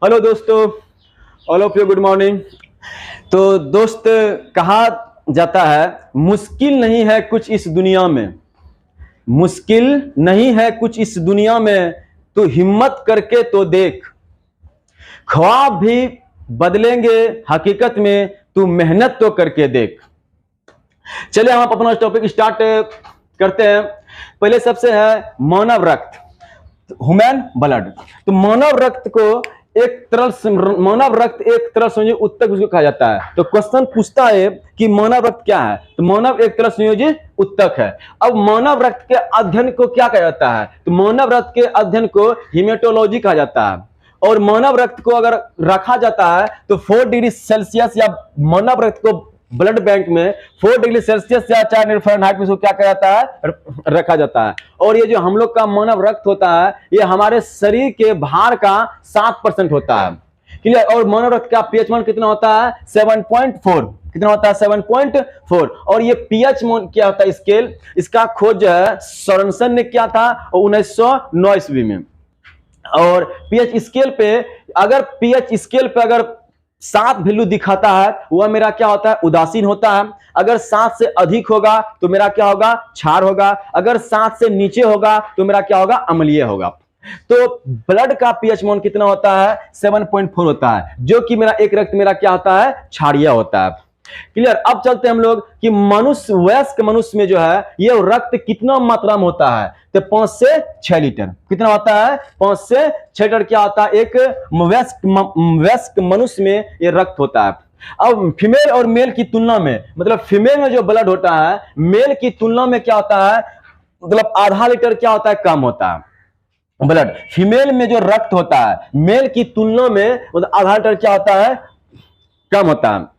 Hello दोस्तों, all of you good morning. तो दोस्त, कहा जाता है मुश्किल नहीं है कुछ इस दुनिया में, मुश्किल नहीं है कुछ इस दुनिया में, तो हिम्मत करके तो देख। ख्वाब भी बदलेंगे हकीकत में, तू मेहनत तो करके देख। चलिए हम अपना टॉपिक स्टार्ट करते हैं। पहले सबसे है मानव रक्त, ह्यूमन ब्लड। तो मानव रक्त को मानव रक्त एक तरह संयोजित उत्तक उसको कहा जाता है। तो क्वेश्चन पूछता है कि मानव रक्त क्या है, तो मानव एक तरह संयोजित उत्तक है। अब मानव रक्त के अध्ययन को क्या कहा जाता है, तो मानव रक्त के अध्ययन को हीमेटोलॉजी कहा जाता है। और मानव रक्त को अगर रखा जाता है तो 4 डिग्री सेल्सियस या मानव रक्त को ब्लड बैंक में 4 डिग्री सेल्सियस या 4 डिग्री फ़ारेनहाइट में क्या किया जाता है, रखा जाता है। और ये जो हम लोग का मानव रक्त होता है, ये हमारे शरीर के भार का 7% होता है। क्लियर। और मानव रक्त का पीएच मान कितना होता है, 7.4। कितना होता है, 7.4। और ये पीएच क्या होता है स्केल, इसका खोज जो है सोरेनसन ने किया था 1909 ईस्वी में। और पीएच स्केल पे अगर 7 वैल्यू दिखाता है, वह मेरा क्या होता है, उदासीन होता है। अगर 7 से अधिक होगा तो मेरा क्या होगा, क्षार होगा। अगर 7 से नीचे होगा तो मेरा क्या होगा, अम्लीय होगा। तो ब्लड का पीएच मान कितना होता है, 7.4 होता है, जो कि मेरा एक रक्त मेरा क्या होता है, क्षारीय होता है। क्लियर। अब चलते हैं हम लोग कि वयस्क मनुष्य में जो है ये रक्त कितना मात्रा में होता है, तो 5 से 6 लीटर। कितना होता है, 5 से 6 लीटर क्या होता है एक वयस्क मनुष्य में ये रक्त होता है। अब फीमेल और मेल की तुलना में, मतलब फीमेल में जो ब्लड होता है मेल की तुलना में क्या होता है, मतलब आधा लीटर क्या होता है, कम होता है ब्लड। फीमेल में जो रक्त होता है मेल की तुलना में मतलब आधा लीटर क्या होता है, कम होता है।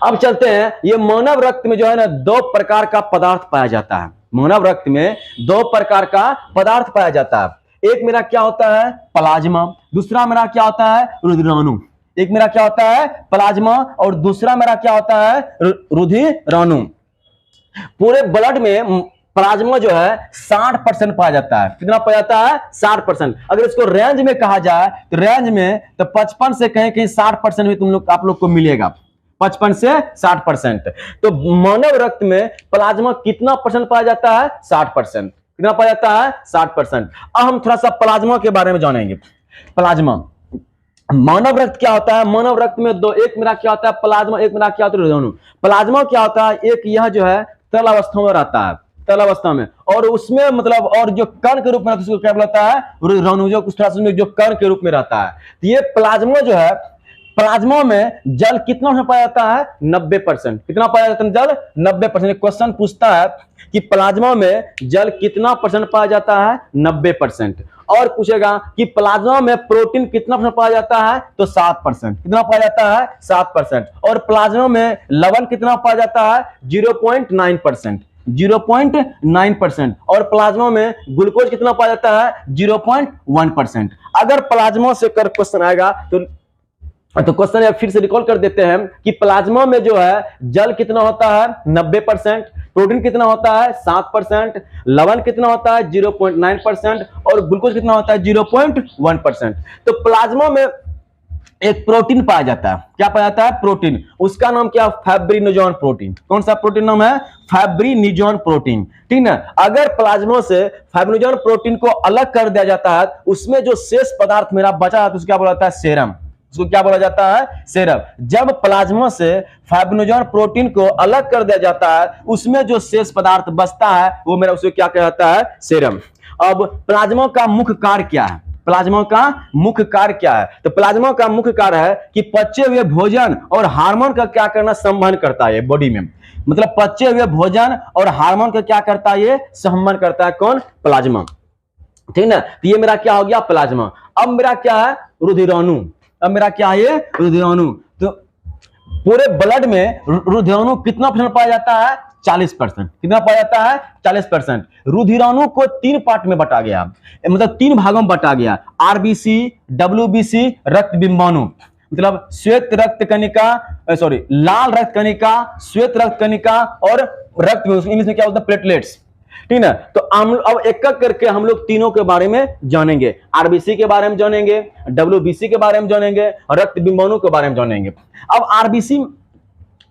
अब चलते हैं, ये मानव रक्त में जो है ना 2 प्रकार का पदार्थ पाया जाता है। मानव रक्त में 2 प्रकार का पदार्थ पाया जाता है। एक मेरा क्या होता है, प्लाज्मा। दूसरा मेरा क्या होता है, रुधिराणु। एक मेरा क्या होता है, प्लाज्मा, और दूसरा मेरा क्या होता है, रुधिराणु। पूरे ब्लड में प्लाज्मा जो है 60% पाया जाता है। कितना पाया जाता है, 60%। अगर इसको रेंज में कहा जाए तो रेंज में तो 55 से कहीं कहीं 60% में आप लोग को मिलेगा, 55 से 60%। तो मानव रक्त में प्लाज्मा कितना परसेंट पाया जाता है, 60%। कितना पाया जाता है, 60%। अब हम थोड़ा सा प्लाज्मा के बारे में जानेंगे। प्लाज्मा मानव रक्त क्या होता है, मानव रक्त में एक मेरा क्या होता है प्लाज्मा, एक मेरा क्या होता है रुधिराणु। प्लाज्मा क्या होता है, एक यह जो है तरल अवस्था में रहता है, तरल अवस्था में, और उसमें मतलब और जो कण के रूप में उसको क्या बोलता है, रुधिराणु, जो कुछ जो कण के रूप में रहता है। तो ये प्लाज्मा जो है, प्लाज्मा में जल कितना पाया जाता है, 90%। कितना पाया जाता है जल, 90%। क्वेश्चन पूछता है कि प्लाज्मा में जल कितना परसेंट पाया जाता है, 90%। और पूछेगा कि प्लाज्मा में प्रोटीन कितना परसेंट पाया जाता है, तो 7%। कितना पाया जाता है, 7%। और प्लाज्मा में लवण कितना पाया जाता है, 0.9%। 0.9%। और प्लाज्मा में ग्लूकोज कितना पाया जाता है, 0.1%। अगर प्लाज्मा से कर क्वेश्चन आएगा तो क्वेश्चन फिर से रिकॉल कर देते हैं कि प्लाज्मा में जो है जल कितना होता है, 90%, प्रोटीन कितना होता है, 7%, लवण कितना होता है, 0.9%, और ग्लूकोज कितना होता है, 0.1%। तो प्लाज्मा में एक प्रोटीन पाया जाता है। क्या पाया जाता है, प्रोटीन। उसका नाम क्या, फाइब्रिनोजन प्रोटीन। कौन सा प्रोटीन नाम है, फाइब्रिनोजन प्रोटीन। ठीक है। अगर प्लाज्मा से फाइब्रिनोजन प्रोटीन को अलग कर दिया जाता है, उसमें जो शेष पदार्थ मेरा बचा है तो उसको क्या बोला जाता है, सेरम। उसको क्या बोला जाता है, सेरम। जब प्लाज्मा से फाइब्रिनोजन प्रोटीन को अलग कर दिया जाता है, उसमें जो शेष पदार्थ बचता है वो मेरा उसको क्या कहता है, सेरम। अब प्लाज्मा का मुख्य कार्य क्या है, प्लाज्मा का मुख्य कार्य क्या है, तो प्लाज्मा का मुख्य कार्य है कि पचे हुए भोजन और हार्मोन का क्या करना, संवहन करता है बॉडी में। मतलब पचे हुए भोजन और हार्मोन का क्या करता है, ये संवहन करता है। कौन, प्लाज्मा। ठीक ना। तो ये मेरा क्या हो गया, प्लाज्मा। अब मेरा क्या है, रुधिराणु। अब मेरा क्या है, रुधिराणु। तो पूरे ब्लड में रुधिराणु कितना परसेंट पाया जाता है, 40%। कितना पाया जाता है, 40%। रुधिराणु को 3 पार्ट में बटा गया, मतलब 3 भागों में बटा गया। आरबीसी, डब्ल्यूबीसी, रक्त बिंबाणु। मतलब श्वेत रक्त कणिका, लाल रक्त कणिका, श्वेत रक्त कणिका और रक्त, इंग्लिश में क्या होता है, प्लेटलेट्स। ठीक है। तो हम अब एक एक करके हम लोग तीनों के बारे में जानेंगे। आरबीसी के बारे में जानेंगे, डब्ल्यूबीसी के बारे में जानेंगे और रक्त बिंबाणु के बारे में जानेंगे। अब आरबीसी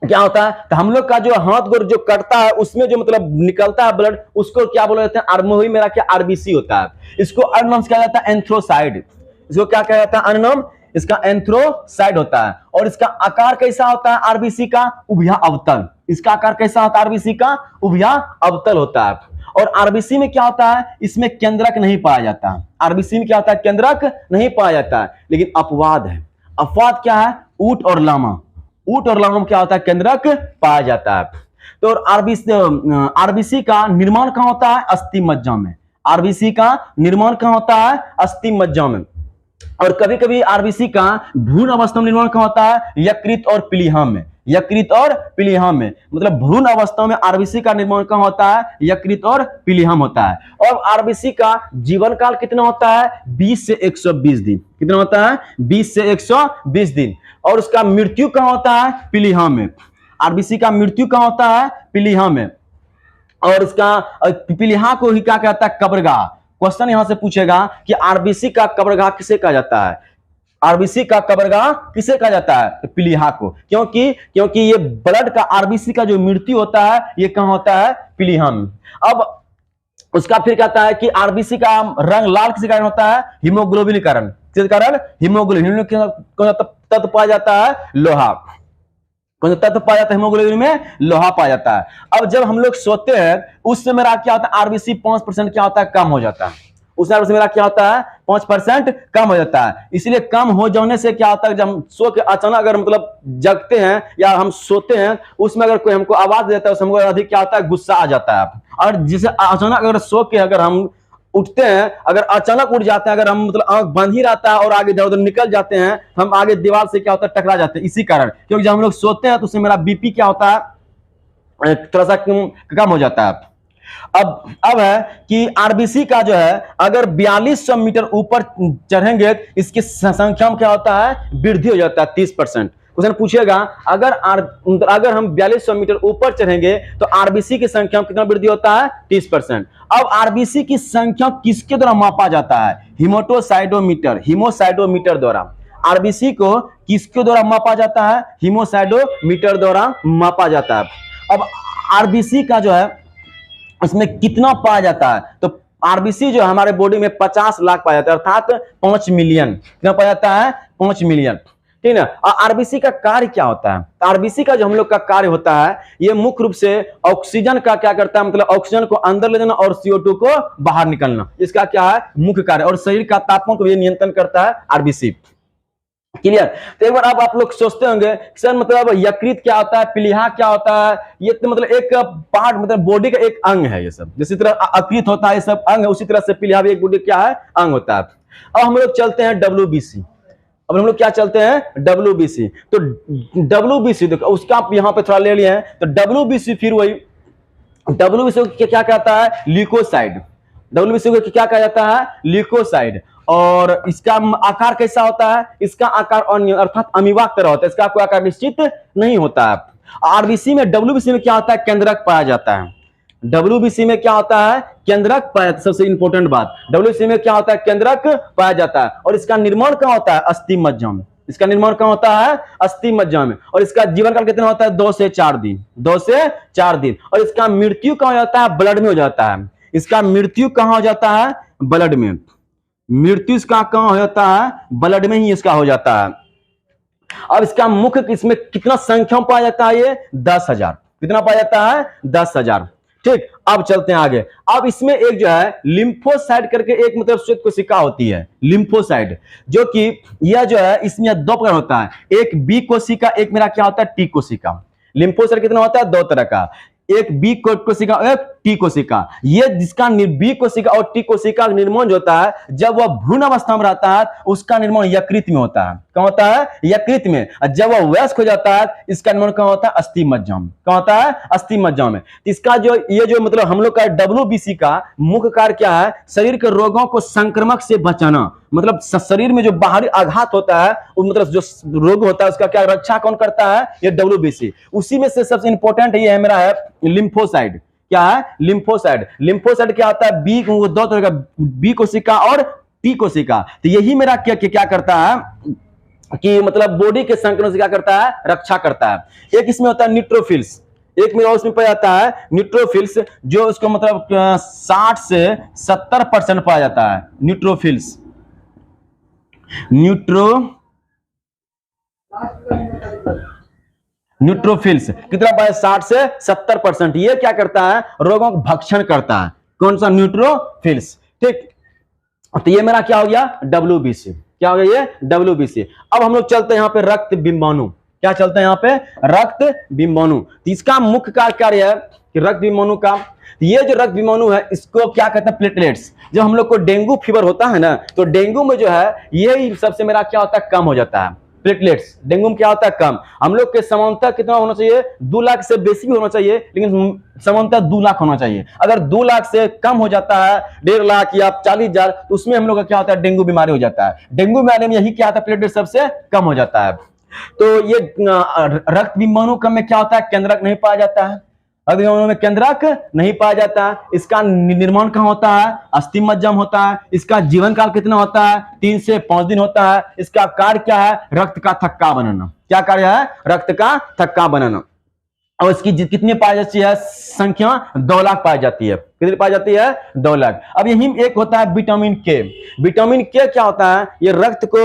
क्या होता है, तो हम लोग का जो हाथ गोड़ जो कटता है उसमें जो मतलब निकलता है ब्लड, उसको क्या बोला जाता है, वही मेरा क्या आरबीसी होता है। इसको अन्य नाम से कहा जाता है एंथ्रोसाइड। इसको क्या कहा जाता है, अन्य नाम इसका एंथ्रोसाइड होता है। और इसका आकार कैसा होता है आरबीसी का, उभया अवतल। इसका आकार कैसा होता है आरबीसी का, उभया अवतल होता है। और आरबीसी में क्या होता है, इसमें केंद्रक नहीं पाया जाता है। आरबीसी में क्या होता है, केंद्रक नहीं पाया जाता है। लेकिन अपवाद है। अपवाद क्या है, ऊंट और लामा। ऊंट और लामा में क्या होता है, केंद्रक पाया जाता है। तो आरबीसी का निर्माण कहां होता है, अस्थि मज्जा में। आरबीसी का निर्माण कहां होता है, अस्थि मज्जा में। और कभी कभी आरबीसी का भ्रूण अवस्था में निर्माण कहां होता है, यकृत और प्लीहा में। यकृत और प्लीहा में, मतलब भ्रूण अवस्था में आरबीसी का निर्माण कहां होता है, यकृत और प्लीहा में होता है। और आरबीसी का जीवन काल कितना होता है, 20 से 120 दिन। कितना होता है, 20 से 120 दिन। और उसका मृत्यु कहां होता है, प्लीहा में। आरबीसी का मृत्यु कहां होता है, प्लीहा में। और इसका प्लीहा को ही क्या कहता है, कब्रगाह। क्वेश्चन यहां से पूछेगा कि आरबीसी का कब्रगाह किसे कहा जाता है, आरबीसी का कब्रगाह किसे कहा जाता है, तो प्लीहा को। क्योंकि ये ब्लड का आरबीसी का जो मृत्यु होता है ये कहां होता है, प्लीहा में। अब उसका फिर कहता है कि आरबीसी का रंग लाल किस कारण होता है, हीमोग्लोबिन कारण। किस कारण, हीमोग्लोबिन। कौन सा तत्व पाया जाता है, लोहा। कौन सा तत्व पाया जाता है, हीमोग्लोबिन में लोहा पाया जाता है। अब जब हम लोग सोते हैं उस समय मेरा क्या होता है, आरबीसी 5% क्या होता है, कम हो जाता है। उस समय मेरा क्या होता है, 5% कम हो जाता है। इसलिए कम हो जाने से क्या होता है, जब हम सो के अचानक अगर मतलब जगते हैं या हम सोते हैं, उसमें अगर कोई हमको आवाज देता है उस हमको अधिक क्या होता है, गुस्सा आ जाता है। और जिसे अचानक अगर सो के अगर हम उठते हैं, अगर अचानक उठ जाते हैं, अगर हम मतलब आंख बंद ही रहता है और आगे इधर उधर निकल जाते हैं, हम आगे दीवार से क्या होता है, टकरा जाते हैं। इसी कारण, क्योंकि जब हम लोग सोते हैं तो उससे मेरा बीपी क्या होता है, थोड़ा सा कम हो जाता है। अब है कि आरबीसी का जो है अगर 4200 मीटर ऊपर चढ़ेंगे, इसकी संख्या में क्या होता है, वृद्धि हो जाता है 30%। क्वेश्चन पूछेगा अगर हम 4200 मीटर ऊपर चढ़ेंगे तो आरबीसी की संख्या में कितना वृद्धि होता है, 30%। अब आरबीसी की संख्या किसके द्वारा मापा जाता है, हीमोसाइटोमीटर। हीमोसाइटोमीटर द्वारा आरबीसी को किसके द्वारा मापा जाता है, हीमोसाइटोमीटर द्वारा मापा जाता है। अब आरबीसी का जो है इसमें कितना पाया जाता है, तो आरबीसी जो हमारे बॉडी में 50 लाख पाया जाता है, अर्थात 5 मिलियन। कितना पाया जाता है, 5 मिलियन। ठीक है। और आरबीसी का कार्य क्या होता है, आरबीसी का जो हम लोग का कार्य होता है, ये मुख्य रूप से ऑक्सीजन का क्या करता है, मतलब ऑक्सीजन को अंदर ले जाना और CO2 को बाहर निकलना, इसका क्या है, मुख्य कार्य। और शरीर का तापमान को ये नियंत्रण करता है आरबीसी। क्लियर। तो एक बार अब आप लोग सोचते होंगे सर मतलब यकृत क्या होता है, प्लीहा क्या होता है, ये तो मतलब एक पार्ट, मतलब बॉडी का एक अंग है ये सब। जिस तरह यकृत होता है ये सब अंग है, उसी तरह से प्लीहा भी एक बॉडी क्या है, अंग होता है। अब हम लोग चलते हैं डब्ल्यूबीसी। अब हम लोग क्या चलते हैं, डब्ल्यूबीसी। तो डब्ल्यूबीसी देखो उसका आप यहाँ पे थोड़ा ले लिए हैं, तो डब्ल्यूबीसी फिर वही डब्ल्यूबीसी क्या कहता है, ल्यूकोसाइड। डब्ल्यूबीसी को क्या कहा जाता है, ल्यूकोसाइड। और इसका आकार कैसा होता है, इसका आकार अर्थात अमीबा की तरह होता है, इसका कोई आकार निश्चित नहीं होता है। आरबीसी में डब्ल्यूबीसी में क्या होता है, केंद्रक पाया जाता है। डब्ल्यूबीसी में क्या होता है, केंद्रक पाया, सबसे इंपॉर्टेंट बात, डब्ल्यूबीसी में क्या होता है, केंद्रक पाया जाता है। और इसका निर्माण कहां होता है, अस्थि मज्जा में। इसका निर्माण कहां होता है, अस्थि मज्जा में। और इसका जीवन काल कितना होता है, 2 से 4 दिन। 2 से 4 दिन। और इसका मृत्यु कहां हो जाता है, ब्लड में हो जाता है। इसका मृत्यु कहां हो जाता है, ब्लड में। मृत्यु इसका कहां हो जाता है, ब्लड में ही इसका हो जाता है। अब इसका मुख्य, इसमें कितना संख्या पाया जाता है, ये 10,000। कितना पाया जाता है, 10,000। ठीक। अब चलते हैं आगे। अब इसमें एक जो है लिम्फोसाइट करके एक मतलब श्वेत कोशिका होती है, लिम्फोसाइट, जो कि यह जो है इसमें 2 प्रकार होता है, एक बी कोशिका, एक मेरा क्या होता है, टी कोशिका। लिम्फोसाइट कितना होता है, 2 तरह का, एक बी कोशिका और एक टी कोशिका। ये जिसका बी कोशिका और टी कोशिका का निर्माण होता है जब वह भ्रूण अवस्था में रहता है, उसका निर्माण यकृत में होता है। कहां होता है, यकृत में। जब वह वयस्क हो जाता है, इसका निर्माण कहां होता है, अस्थि मज्जा में। कहां होता है, अस्थि मज्जा में। इसका जो ये जो मतलब हम लोग का डब्ल्यूबीसी का मुख्य कार्य क्या है, शरीर के रोगों को संक्रमक से बचाना। मतलब शरीर में जो बाहरी आघात होता है, मतलब जो रोग होता है उसका क्या रक्षा कौन करता है, ये डब्ल्यूबीसी। उसी में से सबसे इंपॉर्टेंट ये है मेरा है लिम्फोसाइट। क्या है, लिम्फोसाइट। लिम्फोसाइट क्या होता है, बी, दो तरह का, बी कोशिका और टी कोशिका। तो यही मेरा क्या करता है कि मतलब बॉडी के संक्रमण से क्या करता है, रक्षा करता है। एक इसमें होता है न्यूट्रोफिल्स, एक में और उसमें पाया जाता है न्यूट्रोफिल्स, जो उसको मतलब 60 से 70% पाया जाता है न्यूट्रोफिल्स। न्यूट्रोफिल्स कितना पाया, 60 से 70%। ये क्या करता है, रोगों का भक्षण करता है। कौन सा, न्यूट्रोफिल्स, ठीक। तो ये मेरा क्या हो गया, WBC। क्या हो गया, ये WBC। अब हम लोग चलते हैं यहाँ पे रक्त बिंबाणु। क्या चलते हैं यहाँ पे, रक्त बिंबाणु। तो इसका मुख्य कार्य है कि रक्त बिंबाणु का, ये जो रक्त बिंबाणु है इसको क्या कहते हैं, प्लेटलेट्स। जब हम लोग को डेंगू फीवर होता है ना, तो डेंगू में जो है ये सबसे मेरा क्या होता है, कम हो जाता है प्लेटलेट्स। डेंगू में क्या होता है, कम। हम लोग के समानता कितना होना चाहिए, 2 लाख से बेसी भी होना चाहिए, लेकिन समानता 2 लाख होना चाहिए। अगर 2 लाख से कम हो जाता है, 1.5 लाख या 40,000, तो उसमें हम लोग का क्या होता है, डेंगू बीमारी हो जाता है। डेंगू बीमारी में यही क्या होता है, प्लेटलेट सबसे कम हो जाता है। तो ये रक्त बिंबाणु कम में क्या होता है, केंद्रक नहीं पाया जाता है। रक्त बिंबाणु में केंद्रक नहीं पाया जाता है। इसका निर्माण कहाँ होता है, अस्थि मज्जा में होता है। इसका जीवन काल कितना होता है, 3 से 5 दिन होता है। इसका कार्य क्या है, रक्त का थक्का बनाना। क्या कार्य है, रक्त का थक्का बनाना। और इसकी कितनी पाई जाती है, संख्या 2 लाख पाई जाती है। कितनी पाई जाती है, 2 लाख। अब यही एक होता है विटामिन के। विटामिन के क्या होता है, ये रक्त को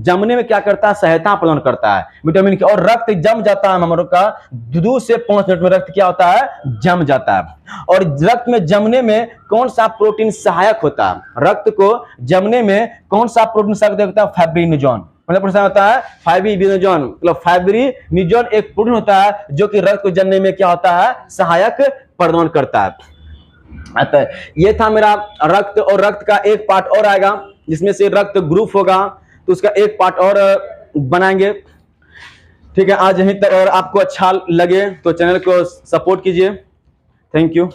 जमने में क्या करता है, सहायता प्रदान करता है विटामिन के। और रक्त जम जाता है, हम लोग का 2 से 5 मिनट में रक्त क्या होता है, जम जाता है। और रक्त में जमने में कौन सा प्रोटीन सहायक होता है, रक्त को जमने में कौन सा प्रोटीन सहायक होता है, फाइब्रिनोजन। मतलब होता है फाइब्रिनोजन, मतलब फाइब्रिनोजन एक प्रोटीन होता है जो कि रक्त को जमने में क्या होता है, सहायक प्रदान करता है। अतः ये था मेरा रक्त। और रक्त का एक पार्ट और आएगा जिसमें से रक्त ग्रुप होगा, तो उसका एक पार्ट और बनाएंगे। ठीक है, आज यहीं तक। और आपको अच्छा लगे तो चैनल को सपोर्ट कीजिए। Thank you.